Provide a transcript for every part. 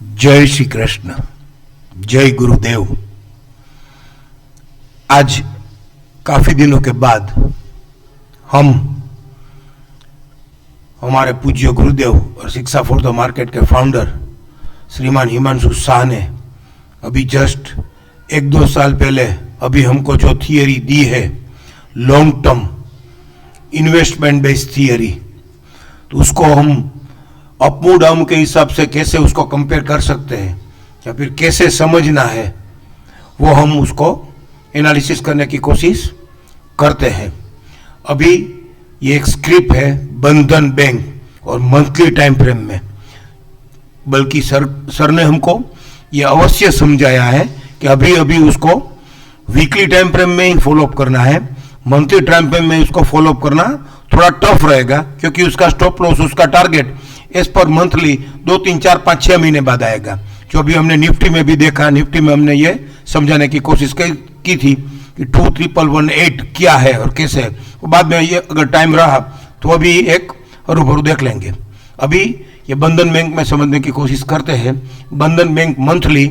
जय श्री कृष्ण, जय गुरुदेव। आज काफी दिनों के बाद हम हमारे पूज्य गुरुदेव और शिक्षा फॉर द मार्केट के फाउंडर श्रीमान हिमांशु शाह ने अभी जस्ट 1-2 साल पहले अभी हमको जो थियरी दी है, long term investment based theory, तो उसको हम अप डाउन के हिसाब से कैसे उसको कंपेयर कर सकते हैं या फिर कैसे समझना है, वो हम उसको एनालिसिस करने की कोशिश करते हैं। अभी ये एक स्क्रिप्ट है बंधन बैंक और मंथली टाइम फ्रेम में, बल्कि सर ने हमको ये अवश्य समझाया है कि अभी अभी उसको वीकली टाइम फ्रेम में ही फॉलोअप करना है। मंथली टाइम फ्रेम में उसको फॉलोअप करना थोड़ा टफ रहेगा, क्योंकि उसका स्टॉप लॉस, उसका टारगेट एज पर मंथली 2, 3, 4, 5, 6 महीने बाद आएगा। जो अभी हमने निफ्टी में भी देखा, निफ्टी में हमने ये समझाने की कोशिश की थी कि 23118 क्या है और कैसे है। तो बाद में ये अगर टाइम रहा तो अभी एक हरूभरू देख लेंगे। अभी ये बंधन बैंक में समझने की कोशिश करते हैं। Bandhan bank monthly,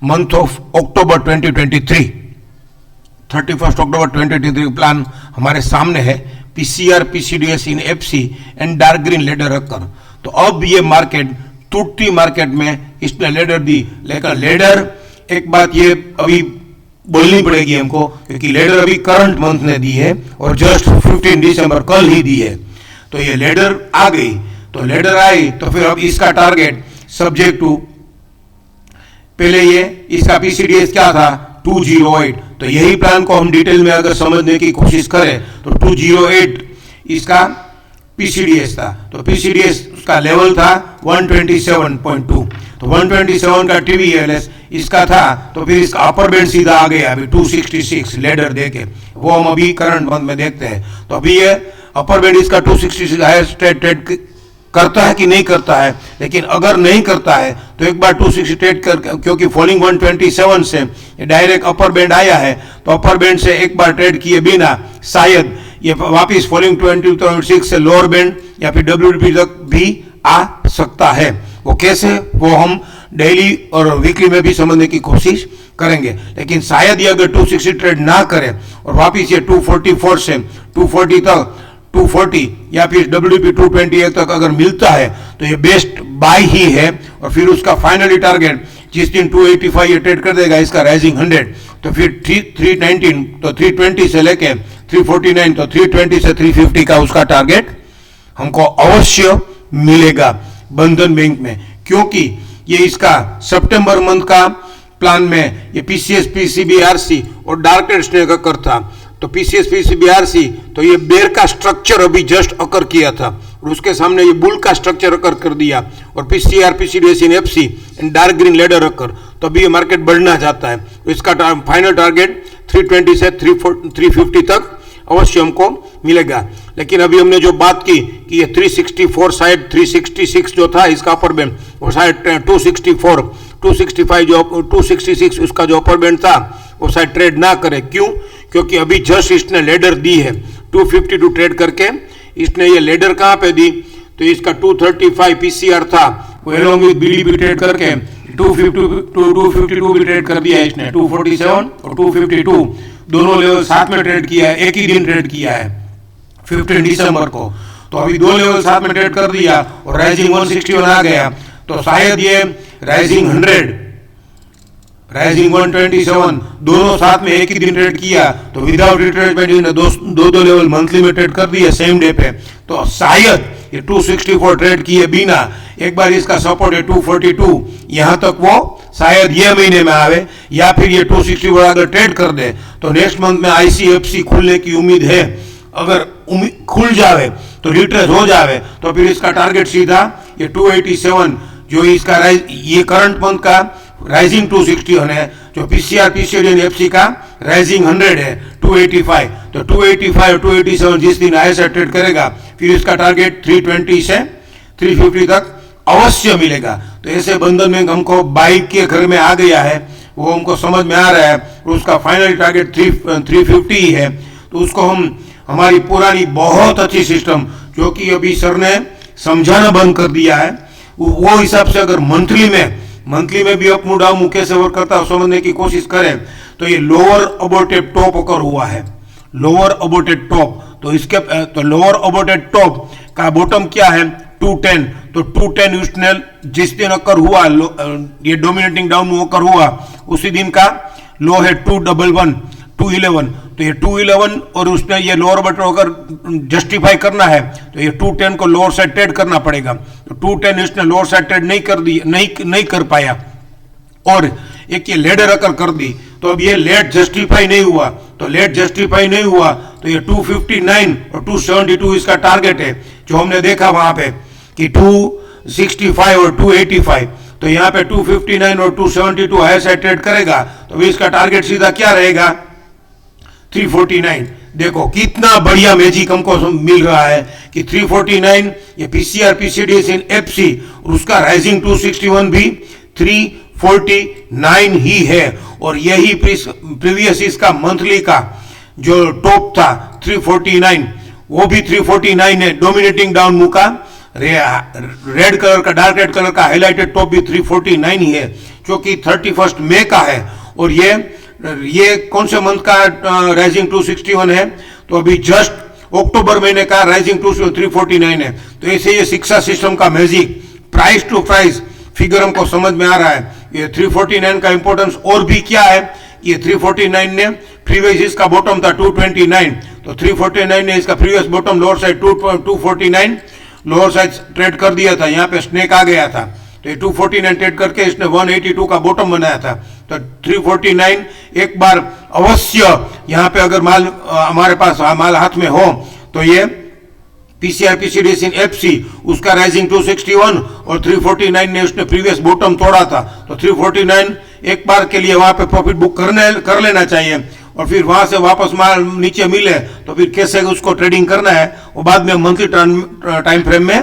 month of October 2023, 31 October 2023 plan हमारे सामने है। PCR, PCDS in FC and dark green ladder रखकर, तो अब ये मार्केट टूटती मार्केट में इसने लेडर दी। लेकिन लेडर, एक बात ये अभी बोलनी पड़ेगी हमको, क्योंकि लेडर अभी करंट मंथ ने दी है और जस्ट 15 दिसंबर कल ही दी है। तो ये लेडर आ गई, तो लेडर आई तो फिर अब इसका टारगेट सब्जेक्ट टू, पहले ये इसका पीसीडीएस क्या था 208, तो यही प्लान को हम डिटेल में अगर समझने की कोशिश करें तो 208 इसका पीसीडीएस था। तो पीसीडीएस उसका लेवल था 127.2, तो 127 का टीवीएलएस इसका था, तो फिर इसका अपर बैंड सीधा आ गया अभी 266 लेडर देके, वो हम अभी करंट मंथ में देखते हैं। तो अभी ये अपर बैंड इसका 266 हायर ट्रेड करता है कि नहीं करता है, लेकिन अगर नहीं करता है तो एक बार 268 कर, क्योंकि फॉलिंग 127 से डायरेक्ट अपर बैंड आया है, तो अपर बैंड से एक बार ट्रेड किए बिना शायद ये वापिस फॉलिंग 26 से लोअर बैंड या फिर डब्ल्यूडीपी तक भी आ सकता है। वो कैसे, वो हम डेली और वीकली में भी समझने की कोशिश करेंगे। लेकिन शायद ये अगर 260 ट्रेड ना करे और वापिस ये 244 से 240 तक, 240 या फिर WDP 228 तक अगर मिलता है तो ये बेस्ट बाय ही है। और फिर उसका फाइनली टारगेट जिस दिन 285 ये ट्रेड कर देगा इसका राइजिंग 100, तो फिर 319, तो 320 से लेके 349, तो 320 से 350 का उसका टारगेट हमको अवश्य मिलेगा बंधन बैंक में, क्योंकि ये इसका सितंबर मंथ का प्लान में ये पीसीएस, पीसीबीआरसी और डार्क ट्रेड स्नेक अकर था। तो पीसीएस, पीसीबीआरसी, तो ये बेर का स्ट्रक्चर अभी जस्ट अकर किया था और उसके सामने ये बुल का स्ट्रक्चर अकर कर दिया, और PCR, PCDS in FC and dark green ladder occur, तो अभी ये मार्केट बढ़ना चाहता है। तो इसका फाइनल टारगेट 320 से 350 तक अवश्य हमको मिलेगा। लेकिन अभी हमने जो बात की कि ये 364 शायद 366 जो था इसका अपर बैंड, वो शायद 264, 265 जो 266 उसका जो अपर बैंड था वो शायद ट्रेड ना करे। क्यों? क्योंकि अभी जस्ट इसने लेडर दी है 252 ट्रेड करके, इसने ये लेडर कहाँ पे दी, तो इसका 235 पीसीआर था, वो एलोंग विद बीडीपी ट्रेड करके 252 भी ट्रेड कर दिया है इसने। 247 और 252 दोनों लेवल साथ में ट्रेड किया है, एक ही दिन ट्रेड किया है 15 दिसंबर को। तो अभी 2 लेवल साथ में ट्रेड कर दिया और राइजिंग 161 आ गया, तो शायद ये राइजिंग 100, राइजिंग 127 दोनों साथ में एक ही दिन ट्रेड किया, तो विदाउट रिट्रेसमेंट दो लेवल मंथली में ट्रेड कर दिए सेम डे पे। तो शायद ये 264 ट्रेड किए बिना एक बार इसका सपोर्ट है 242, यहां तक वो शायद ये महीने में आवे, या फिर ये 264 अगर ट्रेड कर दे तो नेक्स्ट मंथ में आईसीएफसी खुलने की उम्मीद है। अगर खुल जावे तो रिट्रेस हो जावे तो फिर इसका टारगेट सीधा ये 287, जो इसका ये करंट मंथ का राइजिंग 261 है, जो पीसीआर, पीसीडी एफसी का राइजिंग 100 है 285, तो 285 और 287 जिस दिन ऐसा ट्रेड करेगा फिर इसका टारगेट 320 से 350 तक अवश्य मिलेगा। तो ऐसे बंधन बैंक हमको बाइक के घर में आ गया है, वो हमको समझ में आ रहा है, और उसका फाइनल टारगेट 350 ही है। तो उसको हम हमारी पुरानी बहुत अच्छी सिस्टम जो कि अभी सर ने समझाना बंद कर दिया है, वो हिसाब से अगर मंथली में मंथली में भी अप मूव डाउन कैसे वर्क करता है समझने की कोशिश करें तो ये लोअर अबोटेड टॉप अकर हुआ है, लोअर अबोटेड टॉप। तो इसके तो लोअर अबोटेड टॉप का बॉटम क्या है 210, तो 210 उसने जिस दिन अकर हुआ ये डोमिनेटिंग डाउन अकर हुआ उसी दिन का लो है 211, 211। तो ये 211 और उसने ये लोअर बटन अगर जस्टिफाई करना है तो ये 210 को लोअर साइड ट्रेड करना पड़ेगा। तो 210 इसने लोअर साइड ट्रेड नहीं कर दी, नहीं कर पाया और एक ये लेडर अकर कर दी। तो अब ये लेट जस्टिफाई नहीं हुआ, तो लेट जस्टिफाई नहीं हुआ तो ये 259 और 272 इसका टारगेट है जो हमने देखा वहां पे कि 265 और 285। तो यहाँ पे 259 और 272 हायर साइड ट्रेड करेगा तो इसका टारगेट सीधा क्या रहेगा 349। देखो कितना बढ़िया मैजिक हमको मिल रहा है कि 349 ये पीसीआर पीसीडीएस इन एफसी और उसका राइजिंग 261 भी 349 ही है और यही प्रीवियस इसका मंथली का जो टॉप था 349 वो भी 349 है। डोमिनेटिंग डाउन मूव का रेड कलर का डार्क रेड कलर का हाईलाइटेड टॉप भी 349 ही है जो कि 31 मई का है और ये कौन से मंथ का राइजिंग 261 है तो अभी जस्ट अक्टूबर महीने का राइजिंग 349 है। तो ऐसे ये शिक्षा सिस्टम का magic price to price figure हमको समझ में आ रहा है। ये 349 का इंपॉर्टेंस और भी क्या है, ये 349 ने प्रीवियस इसका बॉटम था 229, तो 349 ने इसका previous bottom lower side 249 lower side trade कर दिया था, यहाँ पे स्नेक आ गया था तो ये 249 ट्रेड करके इसने 182 का बॉटम बनाया था। तो 349 एक बार अवश्य यहाँ पे अगर माल हमारे पास माल हाथ में हो तो ये पीसीआर पीसीडीएस इन एफसी उसका राइजिंग 261 और 349 ने उसने प्रीवियस बॉटम तोड़ा था तो 349 एक बार के लिए वहां पे प्रॉफिट बुक कर लेना चाहिए और फिर वहां से वापस माल नीचे मिले तो फिर कैसे उसको ट्रेडिंग करना है वो बाद में मंथली टाइम फ्रेम में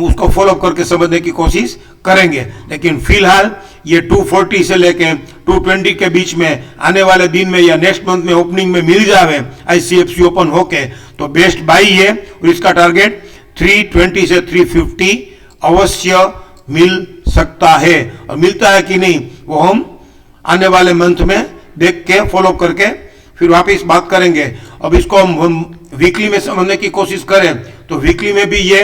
उसको फॉलो करके समझने की कोशिश करेंगे। लेकिन फिलहाल ये 240 से लेके 220 के बीच में आने वाले दिन में या नेक्स्ट मंथ में ओपनिंग में मिल जावे आईसीएफसी ओपन होके तो बेस्ट बाई है और इसका टारगेट 320 से 350 अवश्य मिल सकता है और मिलता है कि नहीं वो हम आने वाले मंथ में देख के फॉलो करके फिर वापिस बात करेंगे। अब इसको हम वीकली में समझने की कोशिश करें तो वीकली में भी ये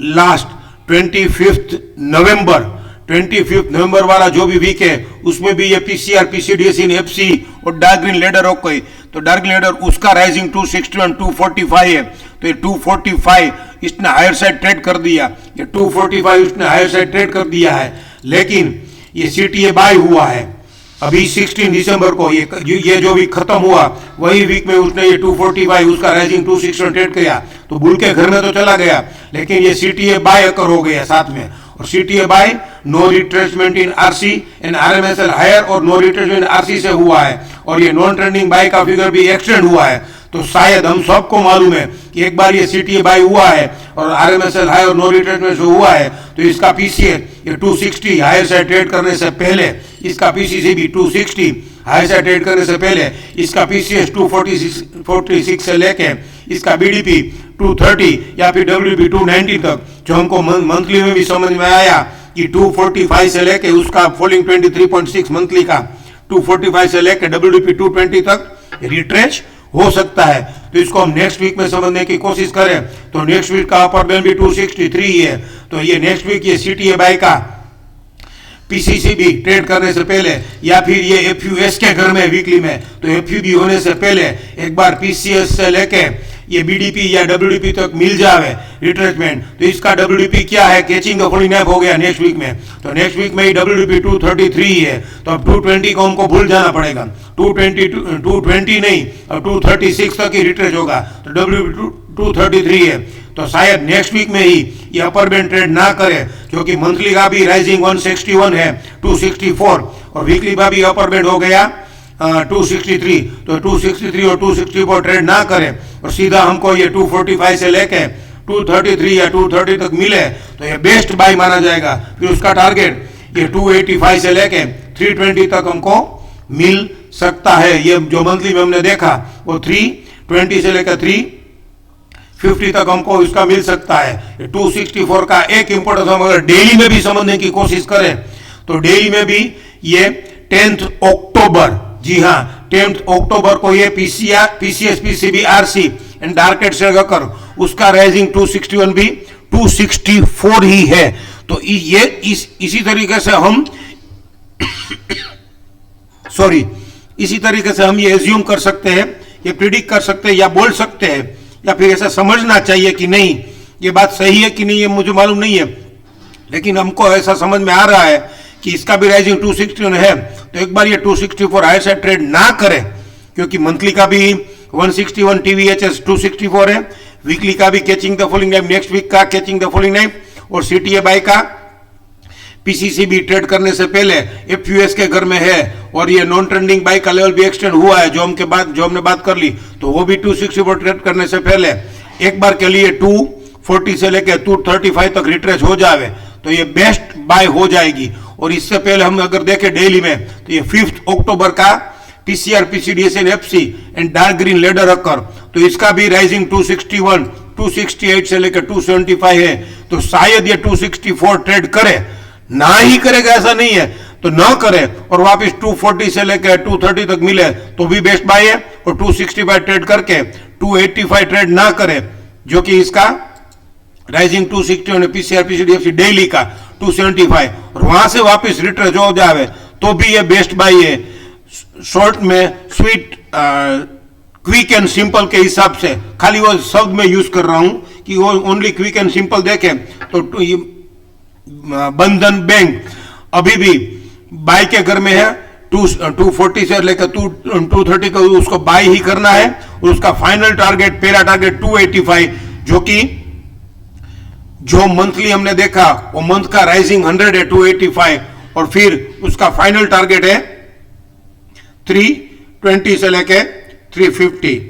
लास्ट 25 नवंबर वाला जो भी वीक है उसमें भी ये पीसीआर पीसीडीएस इन एफसी और डार्क ग्रीन लेडर हो कोई तो डार्क ग्रीन लेडर उसका राइजिंग 261 245 है तो ये 245 इसने हायर साइड ट्रेड कर दिया, ये 245 इसने हायर साइड ट्रेड कर दिया है लेकिन ये सीटीए बाय हुआ है अभी 16 दिसंबर को ये जो वीक खत्म हुआ वही वीक में उसने ये 245 उसका राइजिंग 261 ट्रेड किया तो बुल के घर में तो चला गया लेकिन ये सीटीए बाय अकर हो गया साथ में और CTA buy no retracement in RC and RMSL higher और नो रिट्रेसमेंट आरसी से हुआ है और ये नॉन ट्रेंडिंग बाय का फिगर भी एक्सटेंड हुआ है। तो शायद हम सबको मालूम है कि एक बार ये सीटीए बाय हुआ है और आरएमएसएल हाई और नो रिट्रेसमेंट से हुआ है तो इसका पीसीए ये 260 हायर साइड ट्रेड करने से पहले इसका पीसीसी भी 260 हायर साइड ट्रेड करने से पहले इसका पीसीएस 246 से लेके इसका बीडीपी 230 या फिर डब्ल्यूपी 290 तक जो हमको मंथली में भी समझ में आया कि 245 से लेके उसका फॉलिंग 23.6 मंथली का 245 से लेके डब्ल्यूपी 220 तक रिट्रेस हो सकता है। तो इसको हम नेक्स्ट वीक में समझने की कोशिश करें तो नेक्स्ट वीक का अपर बैंड भी 263 है तो ये नेक्स्ट वीक ये सीटीए बाय का पीसीसी भी ट्रेड करने से पहले या फिर ये एफयूएस के घर में वीकली में तो एफयूबी होने से पहले एक बार पीसीएस से लेके ये बीडीपी या डब्ल्यूडीपी तक मिल जावे रिट्रेसमेंट तो इसका डब्ल्यूडीपी क्या है कैचिंग का फुल नैप हो गया नेक्स्ट वीक में तो नेक्स्ट वीक में ही डब्ल्यूडीपी 233 है तो अब 220 को हमको भूल जाना पड़ेगा 220 नहीं अब 236 तक ही रिट्रेस होगा तो डब्ल्यूडीपी 233 है तो शायद नेक्स्ट वीक में ही ये अपर बैंड ट्रेड ना करे क्योंकि मंथली का भी राइजिंग 161 है 264 और वीकली का भी अपर बैंड हो गया 263 तो 263 और 264 ट्रेड ना करें और सीधा हमको ये 245 से लेके 233 या 230 तक मिले तो ये बेस्ट बाय माना जाएगा। फिर उसका टारगेट ये 285 से लेके 320 तक हमको मिल सकता है। ये जो मंथली में हमने देखा वो 320 से लेकर 350 तक हमको इसका मिल सकता है। 264 का एक इंपॉर्टेंस हम अगर डेली में भी समझने की कोशिश करें तो डेली में भी ये 10th अक्टूबर, जी हाँ 10th अक्टूबर को ये PCS PCB RC and target से अगर उसका राइजिंग 261 भी 264 ही है। तो ये इसी तरीके से हम इसी तरीके से हम ये एज्यूम कर सकते हैं, ये प्रिडिक्ट कर सकते हैं या बोल सकते हैं, या फिर ऐसा समझना चाहिए कि नहीं ये बात सही है कि नहीं ये मुझे मालूम नहीं है, लेकिन हमको ऐसा समझ में आ रहा है कि इसका भी राइजिंग 261 है। तो एक बार ये 264 हाई साइड ट्रेड ना करें, क्योंकि मंथली का भी 161 TVHS 264 है, वीकली का भी catching the falling knife, next week का कैचिंग द फॉलोइंग नाइफ, और सीटीए बाय का पीसीसी भी ट्रेड करने से पहले एफयूएस के घर में है, और ये नॉन ट्रेंडिंग बाय का लेवल भी एक्सटेंड हुआ है जो हमने बात कर ली, तो वो भी 264 ट्रेड करने से पहले एक बार के लिए 240 से लेकर 235 तक रिट्रेस हो जाए तो ये बेस्ट बाय हो जाएगी। और इससे पहले हम अगर देखें डेली में तो ये 5 अक्टूबर का PCR PCDS in FC and dark green ladder occur, तो इसका भी राइजिंग 261 268 से लेकर 275 है। तो शायद ये 264 ट्रेड करे, ना ही करेगा ऐसा नहीं है, तो ना करे और वापस 240 से लेकर 230 तक मिले तो भी बेस्ट बाय है, और 265 ट्रेड करके 285 ट्रेड ना करे जो कि इसका राइजिंग 261 पीसीआर पीसीडीएफसी डेली का 275, और वहां से वापस रिट्रेस हो जाए तो भी ये बेस्ट बाय है। शॉर्ट में स्वीट क्विक एंड सिंपल के हिसाब से खाली वो शब्द में यूज कर रहा हूं कि वो ओनली क्विक एंड सिंपल देखें तो बंधन बैंक अभी भी बाय के घर में है, 240 से लेकर 230 को उसको बाय ही करना है, और उसका फाइनल टारगेट पेरा टारगेट 285 जो कि जो मंथली हमने देखा वो मंथ का राइजिंग 100 है 285, और फिर उसका फाइनल टारगेट है 320 से लेके 350।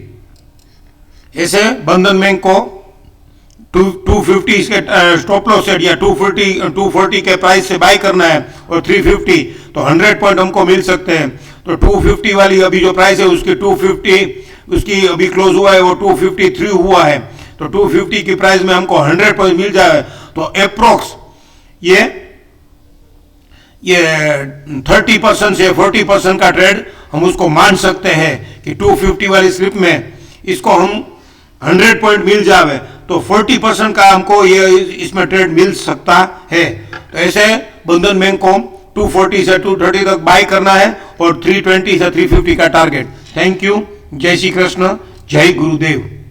ऐसे बंधन बैंक को 250 के स्टॉप लॉस सेट या 240 के प्राइस से बाय करना है, और 350 तो 100 पॉइंट हमको मिल सकते हैं। तो 250 वाली अभी जो प्राइस है उसकी 250 उसकी अभी क्लोज हुआ है वो 253 हुआ है, तो 250 की प्राइस में हमको 100 पॉइंट मिल जाए तो अप्रोक्स ये 30% से 40% का ट्रेड हम उसको मान सकते हैं कि 250 वाली स्लिप में इसको हम 100 पॉइंट मिल जावे तो 40% का हमको ये इसमें ट्रेड मिल सकता है। तो ऐसे बंधन बैंक को 240 से 230 तक बाय करना है और 320 से 350 का टारगेट। थैंक यू, जय श्री कृष्ण, जय गुरुदेव।